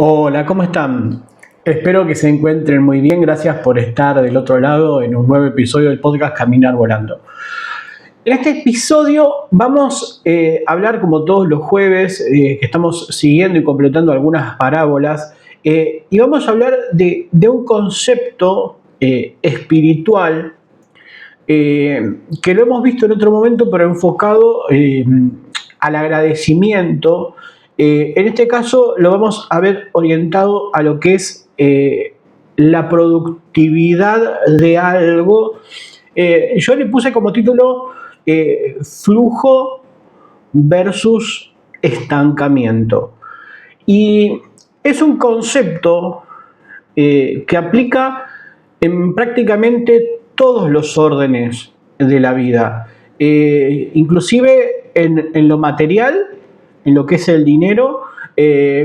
Hola, ¿cómo están? Espero que se encuentren muy bien. Gracias por estar del otro lado en un nuevo episodio del podcast Caminar Volando. En este episodio vamos a hablar, como todos los jueves, que estamos siguiendo y completando algunas parábolas, y vamos a hablar de un concepto espiritual que lo hemos visto en otro momento, pero enfocado al agradecimiento. En este caso lo vamos a ver orientado a lo que es la productividad de algo. Yo le puse como título flujo versus estancamiento. Y es un concepto que aplica en prácticamente todos los órdenes de la vida, inclusive en lo material, en lo que es el dinero,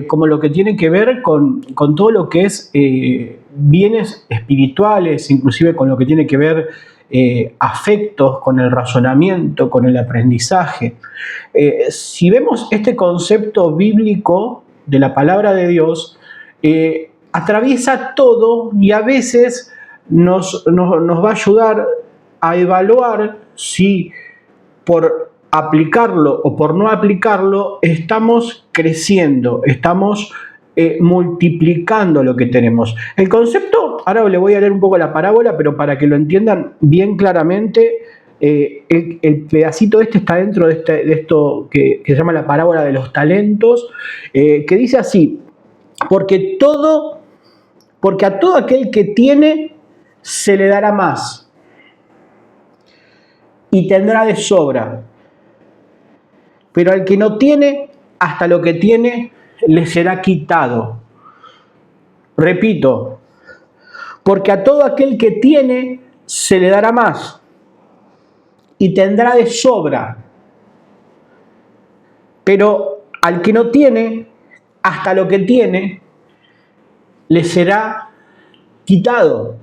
como lo que tiene que ver con todo lo que es bienes espirituales, inclusive con lo que tiene que ver afectos, con el razonamiento, con el aprendizaje. Si vemos este concepto bíblico de la palabra de Dios, atraviesa todo y a veces nos va a ayudar a evaluar si por aplicarlo o por no aplicarlo estamos creciendo, estamos multiplicando lo que tenemos. El concepto, ahora le voy a leer un poco la parábola, pero para que lo entiendan bien claramente, el pedacito este está dentro de esto que se llama la parábola de los talentos, que dice así: porque a todo aquel que tiene se le dará más y tendrá de sobra, pero al que no tiene, hasta lo que tiene le será quitado. Repito, porque a todo aquel que tiene se le dará más y tendrá de sobra, pero al que no tiene, hasta lo que tiene le será quitado.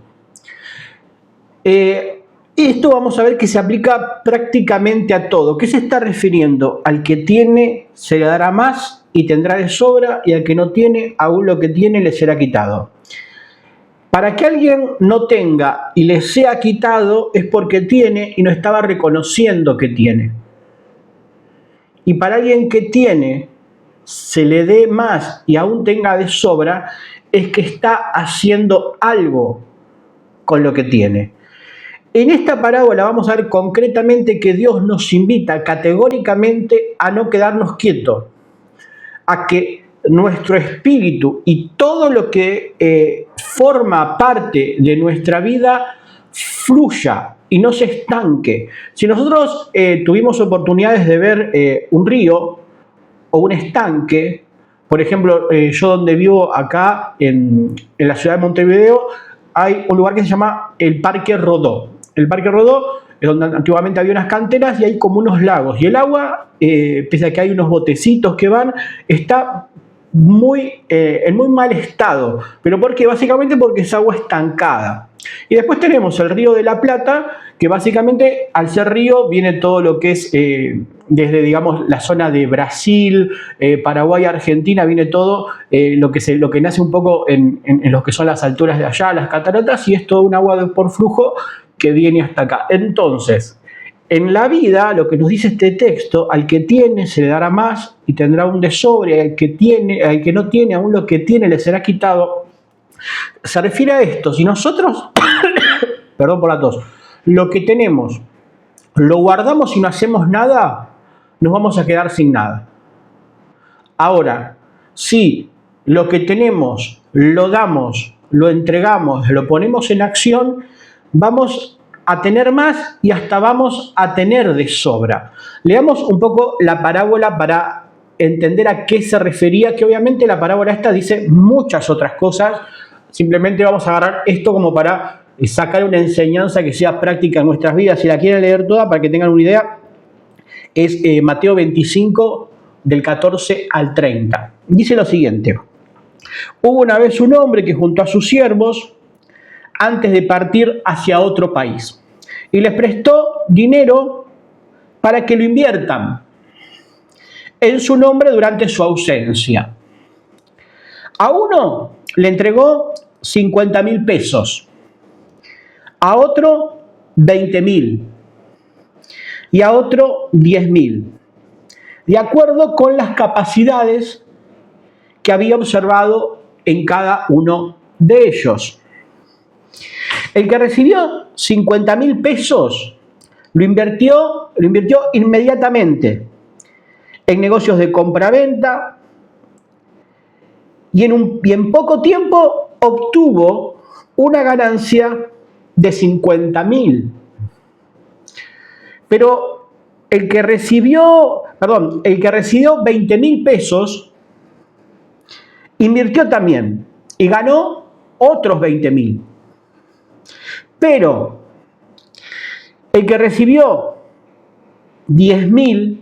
Esto vamos a ver que se aplica prácticamente a todo. ¿Qué se está refiriendo? Al que tiene se le dará más y tendrá de sobra, y al que no tiene, aún lo que tiene le será quitado. Para que alguien no tenga y le sea quitado es porque tiene y no estaba reconociendo que tiene. Y para alguien que tiene se le dé más y aún tenga de sobra, es que está haciendo algo con lo que tiene. En esta parábola vamos a ver concretamente que Dios nos invita categóricamente a no quedarnos quietos, a que nuestro espíritu y todo lo que forma parte de nuestra vida fluya y no se estanque. Si nosotros tuvimos oportunidades de ver un río o un estanque, por ejemplo, yo donde vivo acá en la ciudad de Montevideo, hay un lugar que se llama el Parque Rodó. El Parque Rodó es donde antiguamente había unas canteras y hay como unos lagos. Y el agua, pese a que hay unos botecitos que van, está en muy mal estado. ¿Pero por qué? Básicamente porque es agua estancada. Y después tenemos el Río de la Plata, que básicamente al ser río viene todo lo que es desde, digamos, la zona de Brasil, Paraguay, Argentina, viene todo lo que nace un poco en lo que son las alturas de allá, las cataratas, y es todo un agua por flujo que viene hasta acá. Entonces, en la vida, lo que nos dice este texto: al que tiene se le dará más y tendrá un de sobre, al que no tiene, aún lo que tiene le será quitado. Se refiere a esto: si nosotros, perdón por la tos, lo que tenemos lo guardamos y no hacemos nada, nos vamos a quedar sin nada. Ahora, si lo que tenemos lo damos, lo entregamos, lo ponemos en acción, vamos a tener más y hasta vamos a tener de sobra. Leamos un poco la parábola para entender a qué se refería, que obviamente la parábola esta dice muchas otras cosas. Simplemente vamos a agarrar esto como para sacar una enseñanza que sea práctica en nuestras vidas. Si la quieren leer toda, para que tengan una idea, es Mateo 25, del 14 al 30. Dice lo siguiente: hubo una vez un hombre que juntó a sus siervos antes de partir hacia otro país y les prestó dinero para que lo inviertan en su nombre durante su ausencia. A uno le entregó 50.000 pesos, a otro 20.000 y a otro 10.000, de acuerdo con las capacidades que había observado en cada uno de ellos. El que recibió 50.000 pesos lo invirtió inmediatamente en negocios de compra-venta y en poco tiempo obtuvo una ganancia de 50.000. Pero el que recibió 20.000 pesos invirtió también y ganó otros 20.000. Pero el que recibió 10.000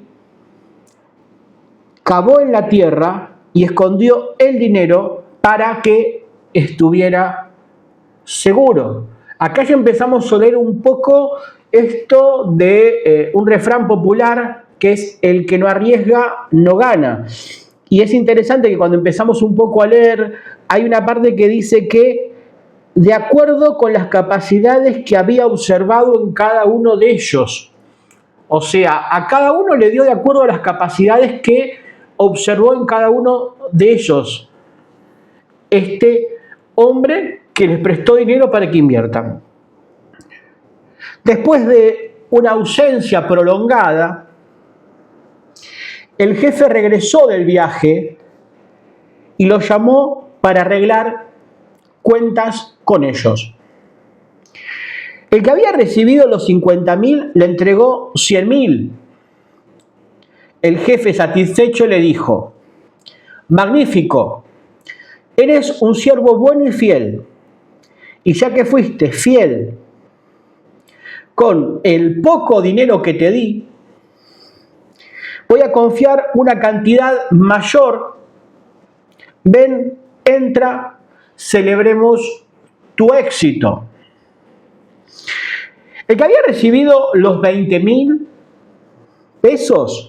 cavó en la tierra y escondió el dinero para que estuviera seguro. Acá ya empezamos a leer un poco esto de un refrán popular que es: el que no arriesga no gana. Y es interesante que cuando empezamos un poco a leer, hay una parte que dice que de acuerdo con las capacidades que había observado en cada uno de ellos. O sea, a cada uno le dio de acuerdo a las capacidades que observó en cada uno de ellos este hombre que les prestó dinero para que inviertan. Después de una ausencia prolongada, el jefe regresó del viaje y los llamó para arreglar cuentas con ellos. El que había recibido los 50.000 le entregó 100.000. El jefe, satisfecho, le dijo: magnífico, eres un siervo bueno y fiel, y ya que fuiste fiel con el poco dinero que te di, voy a confiar una cantidad mayor. Ven, entra, celebremos tu éxito. El que había recibido los 20.000 pesos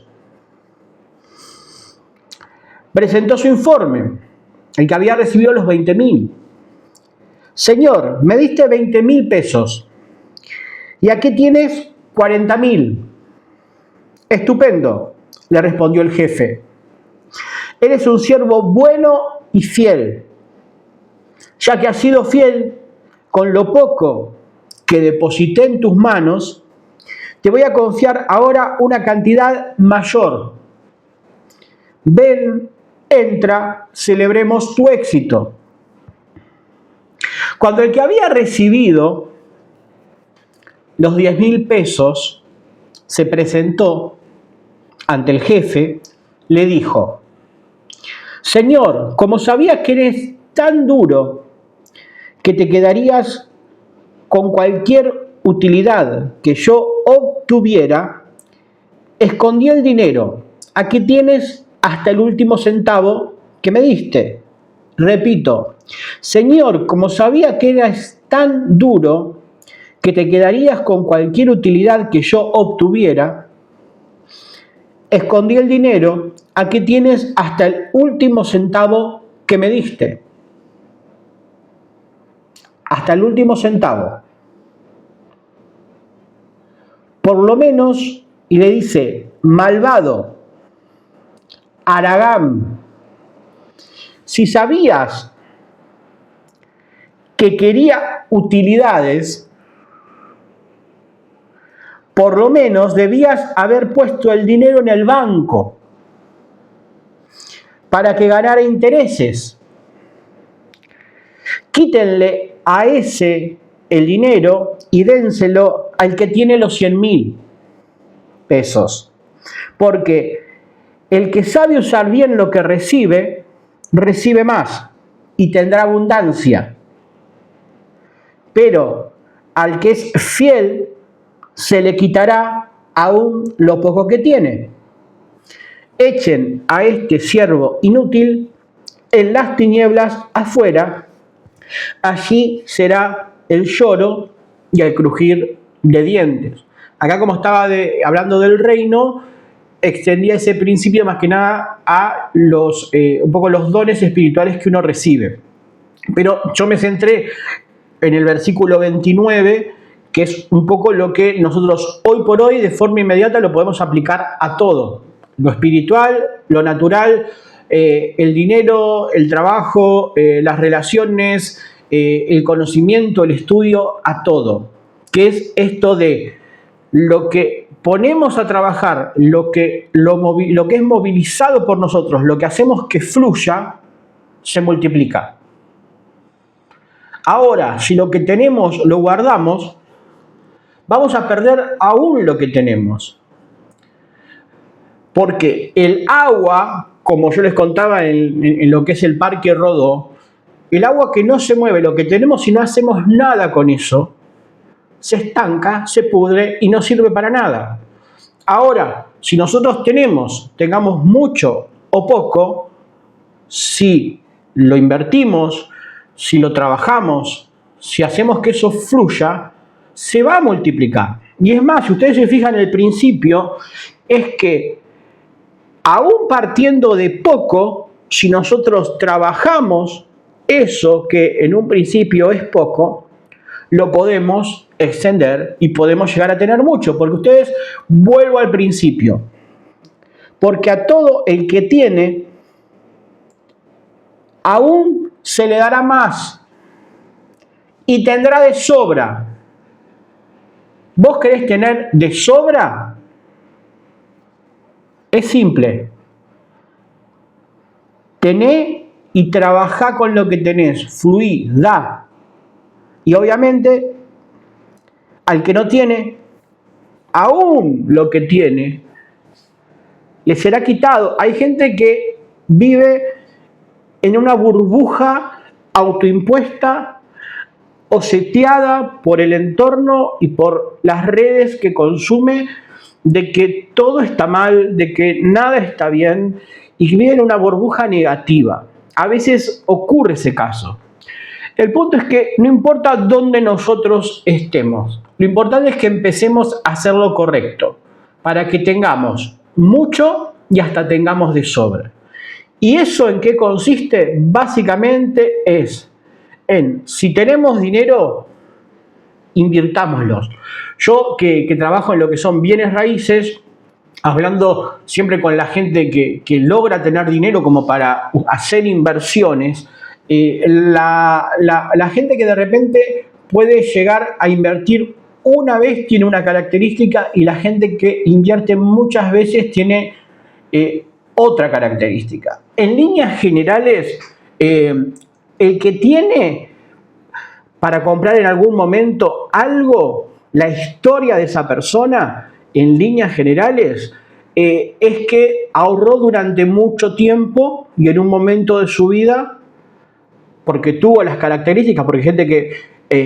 presentó su informe. El que había recibido los 20.000: señor, me diste 20.000 pesos y aquí tienes 40.000. Estupendo, le respondió el jefe. Eres un siervo bueno y fiel. Ya que has sido fiel con lo poco que deposité en tus manos, te voy a confiar ahora una cantidad mayor. Ven, entra, celebremos tu éxito. Cuando el que había recibido los 10.000 pesos se presentó ante el jefe, le dijo: señor, como sabía que eres tan duro que te quedarías con cualquier utilidad que yo obtuviera, escondí el dinero. Aquí tienes hasta el último centavo que me diste. Repito, señor, como sabía que eras tan duro que te quedarías con cualquier utilidad que yo obtuviera, escondí el dinero. Aquí tienes hasta el último centavo que me diste. Hasta el último centavo. Por lo menos, y le dice: malvado, haragán, si sabías que quería utilidades, por lo menos debías haber puesto el dinero en el banco para que ganara intereses. Quítenle a ese el dinero y dénselo al que tiene los 100.000 pesos. Porque el que sabe usar bien lo que recibe, recibe más y tendrá abundancia. Pero al que es fiel, se le quitará aún lo poco que tiene. Echen a este siervo inútil en las tinieblas afuera. Allí será el lloro y el crujir de dientes. Acá, como estaba hablando del reino, extendía ese principio más que nada a un poco los dones espirituales que uno recibe. Pero yo me centré en el versículo 29, que es un poco lo que nosotros hoy por hoy de forma inmediata lo podemos aplicar a todo. Lo espiritual, lo natural, el dinero, el trabajo, las relaciones, el conocimiento, el estudio, a todo. Que es esto de lo que ponemos a trabajar, lo que es movilizado por nosotros, lo que hacemos que fluya, se multiplica. Ahora, si lo que tenemos lo guardamos, vamos a perder aún lo que tenemos. Porque el agua, como yo les contaba en lo que es el Parque Rodó, el agua que no se mueve, lo que tenemos si no hacemos nada con eso, se estanca, se pudre y no sirve para nada. Ahora, si nosotros tengamos mucho o poco, si lo invertimos, si lo trabajamos, si hacemos que eso fluya, se va a multiplicar. Y es más, si ustedes se fijan en el principio, es que aún partiendo de poco, si nosotros trabajamos eso que en un principio es poco, lo podemos extender y podemos llegar a tener mucho. Porque ustedes, vuelvo al principio, porque a todo el que tiene, aún se le dará más y tendrá de sobra. ¿Vos querés tener de sobra? Es simple. Tené y trabajá con lo que tenés. Fluí, da. Y obviamente, al que no tiene, aún lo que tiene, le será quitado. Hay gente que vive en una burbuja autoimpuesta o seteada por el entorno y por las redes que consume, de que todo está mal, de que nada está bien, y vive en una burbuja negativa. A veces ocurre ese caso. El punto es que no importa dónde nosotros estemos, lo importante es que empecemos a hacer lo correcto, para que tengamos mucho y hasta tengamos de sobra. ¿Y eso en qué consiste? Básicamente es en, si tenemos dinero, invirtámoslos. Yo que trabajo en lo que son bienes raíces, hablando siempre con la gente que logra tener dinero como para hacer inversiones, la gente que de repente puede llegar a invertir una vez tiene una característica, y la gente que invierte muchas veces tiene otra característica. En líneas generales, el que tiene para comprar en algún momento algo, la historia de esa persona, en líneas generales, es que ahorró durante mucho tiempo y en un momento de su vida, porque tuvo las características, porque hay gente que,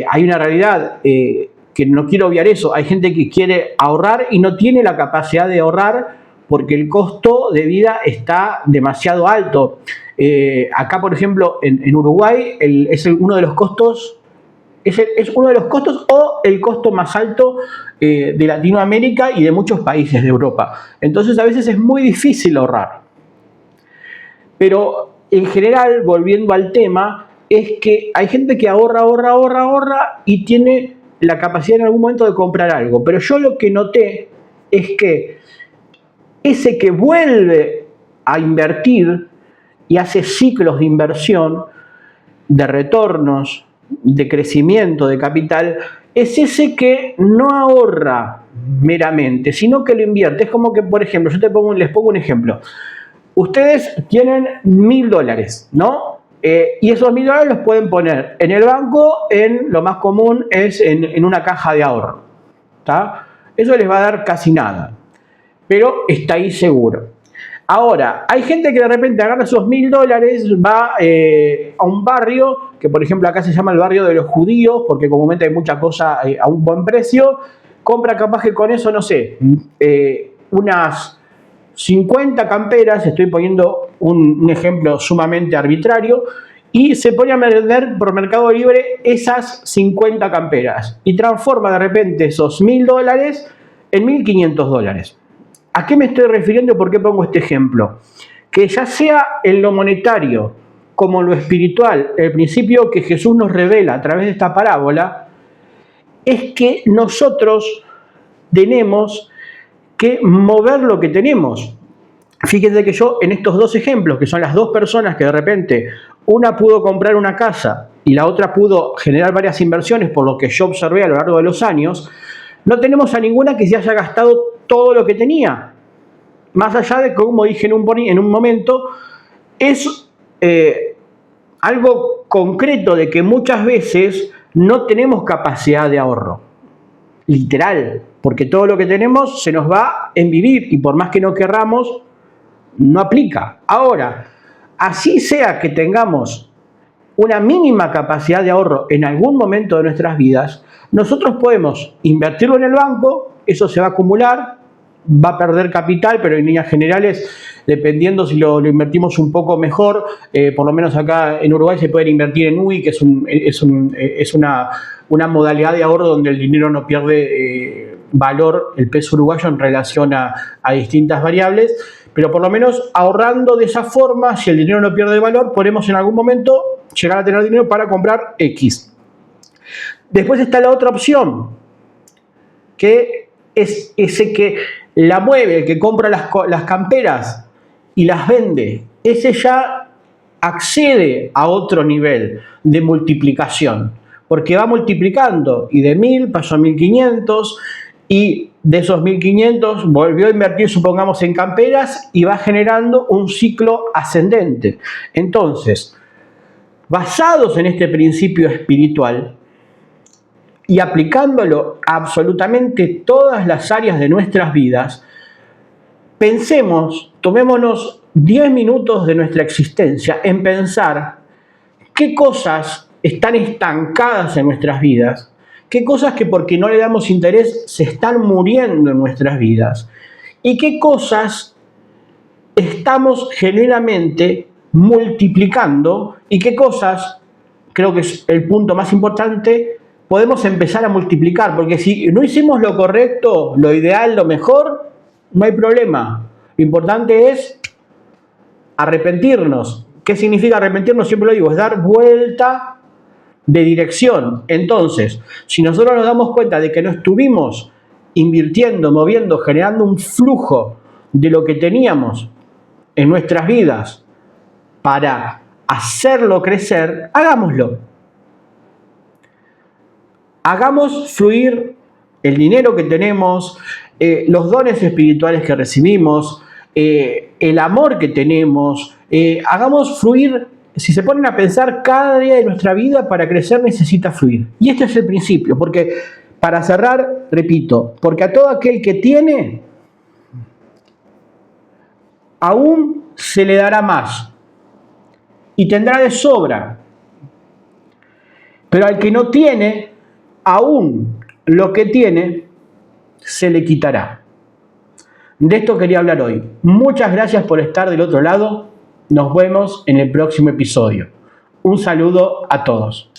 hay una realidad, que no quiero obviar eso, hay gente que quiere ahorrar y no tiene la capacidad de ahorrar porque el costo de vida está demasiado alto. Acá, por ejemplo, en Uruguay, es uno de los costos, es uno de los costos o el costo más alto de Latinoamérica y de muchos países de Europa. Entonces, a veces es muy difícil ahorrar. Pero, en general, volviendo al tema, es que hay gente que ahorra y tiene la capacidad en algún momento de comprar algo. Pero yo lo que noté es que ese que vuelve a invertir y hace ciclos de inversión, de retornos, de crecimiento de capital, es ese que no ahorra meramente, sino que lo invierte. Es como que, por ejemplo, yo les pongo un ejemplo. Ustedes tienen $1.000, ¿no? Y esos $1.000 los pueden poner en el banco, lo más común es en una caja de ahorro, ¿tá? Eso les va a dar casi nada, pero está ahí seguro. Ahora, hay gente que de repente agarra esos $1.000, va a un barrio, que por ejemplo acá se llama el barrio de los judíos, porque comúnmente hay mucha cosa a un buen precio, compra capaz que con eso, no sé, unas 50 camperas, estoy poniendo un ejemplo sumamente arbitrario, y se pone a vender por Mercado Libre esas 50 camperas, y transforma de repente esos $1.000 en $1.500. ¿A qué me estoy refiriendo? ¿Por qué pongo este ejemplo? Que ya sea en lo monetario como en lo espiritual, el principio que Jesús nos revela a través de esta parábola es que nosotros tenemos que mover lo que tenemos. Fíjense que yo en estos dos ejemplos, que son las dos personas que de repente una pudo comprar una casa y la otra pudo generar varias inversiones, por lo que yo observé a lo largo de los años, no tenemos a ninguna que se haya gastado todo lo que tenía. Más allá de, como dije en un momento, es algo concreto de que muchas veces no tenemos capacidad de ahorro. Literal, porque todo lo que tenemos se nos va en vivir y por más que no querramos, no aplica. Ahora, así sea que tengamos una mínima capacidad de ahorro en algún momento de nuestras vidas, nosotros podemos invertirlo en el banco, eso se va a acumular, va a perder capital, pero en líneas generales, dependiendo si lo invertimos un poco mejor, por lo menos acá en Uruguay se puede invertir en UI, que es una modalidad de ahorro donde el dinero no pierde valor, el peso uruguayo en relación a distintas variables, pero por lo menos ahorrando de esa forma, si el dinero no pierde valor, podemos en algún momento llegar a tener dinero para comprar X. Después está la otra opción, que es ese que la mueve, el que compra las camperas y las vende. Ese ya accede a otro nivel de multiplicación, porque va multiplicando y de 1000 pasó a 1500 y de esos 1500 volvió a invertir, supongamos, en camperas y va generando un ciclo ascendente. Entonces, basados en este principio espiritual y aplicándolo a absolutamente todas las áreas de nuestras vidas, pensemos, tomémonos 10 minutos de nuestra existencia en pensar qué cosas están estancadas en nuestras vidas, qué cosas que porque no le damos interés se están muriendo en nuestras vidas y qué cosas estamos genuinamente multiplicando y qué cosas, creo que es el punto más importante, podemos empezar a multiplicar, porque si no hicimos lo correcto, lo ideal, lo mejor, no hay problema. Lo importante es arrepentirnos. ¿Qué significa arrepentirnos? Siempre lo digo, es dar vuelta de dirección. Entonces, si nosotros nos damos cuenta de que no estuvimos invirtiendo, moviendo, generando un flujo de lo que teníamos en nuestras vidas para hacerlo crecer, hagámoslo. Hagamos fluir el dinero que tenemos, los dones espirituales que recibimos, el amor que tenemos. Hagamos fluir, si se ponen a pensar, cada día de nuestra vida para crecer necesita fluir. Y este es el principio, porque para cerrar, repito, porque a todo aquel que tiene, aún se le dará más y tendrá de sobra. Pero al que no tiene, aún lo que tiene se le quitará. De esto quería hablar hoy. Muchas gracias por estar del otro lado. Nos vemos en el próximo episodio. Un saludo a todos.